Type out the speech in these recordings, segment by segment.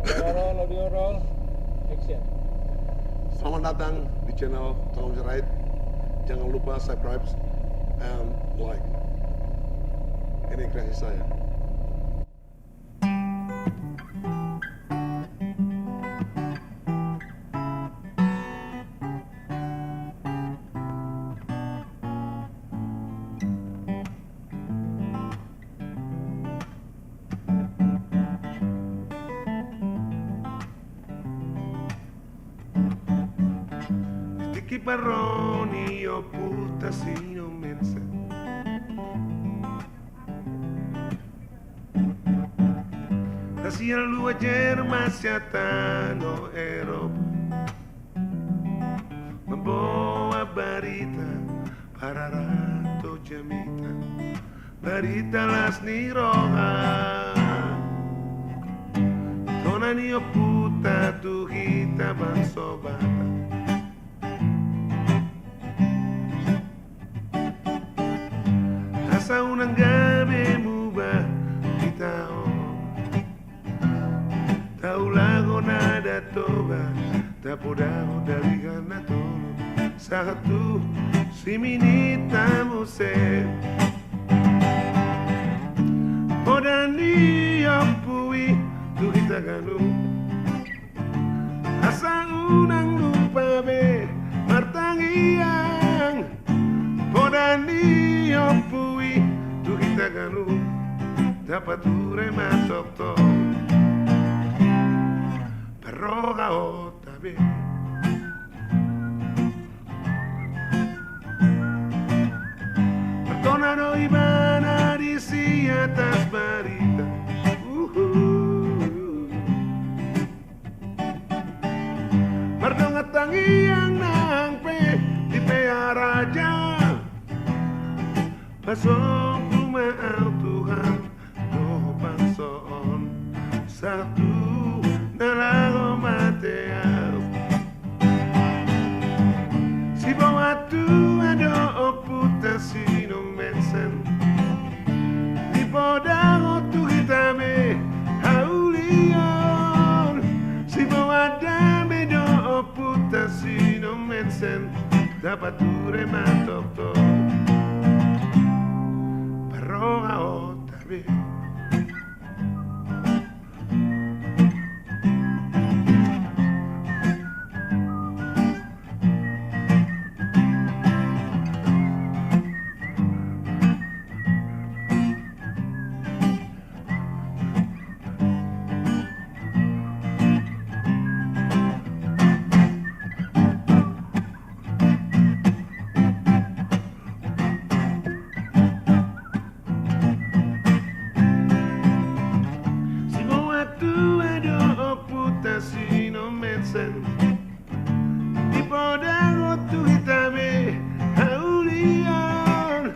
Kamera roll, audio roll, action. Selamat datang di channel Tolong Jerait. Jangan lupa subscribe and like. Ini kreasi saya. Che parroni o puta sino mensa da sia lua germa siatano ero ma boa barita para rato jamita barita las ni roja tonani o puta tu hita bansobata sa unang gabi mubah kita taulago nada toba tapodago dari ganato satu si minita muse podani ampui tu kita ganu asa unang lupa be martangiang podani ampui tu kita ganu dapat ture matokto perroga otabe perdonano ibana di si atas barita perdonga tangiang nang pe di raja pasong tumaal Tuhan doh panson satu nalago mateal si bawa tu ado oputa sino mensen di podago tu hitame haulion si bawa dame do oputa sino mensen dapat ture matokto roga otra vez. Sino mensen di podago tu hitame haulion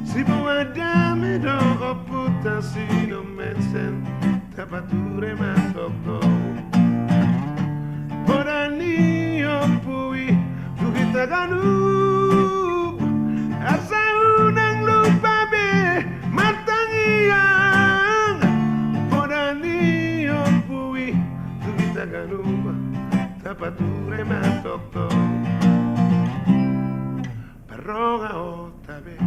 si boadame do oputa sino mensen tapature matokto podani opui tu hitaganu asa unang lupa be matangiang podani opui ganuba tapature matokto perroga otabe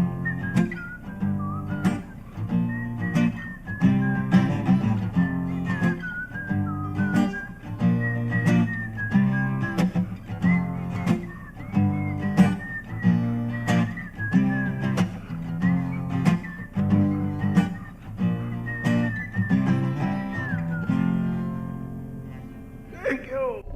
Thank you.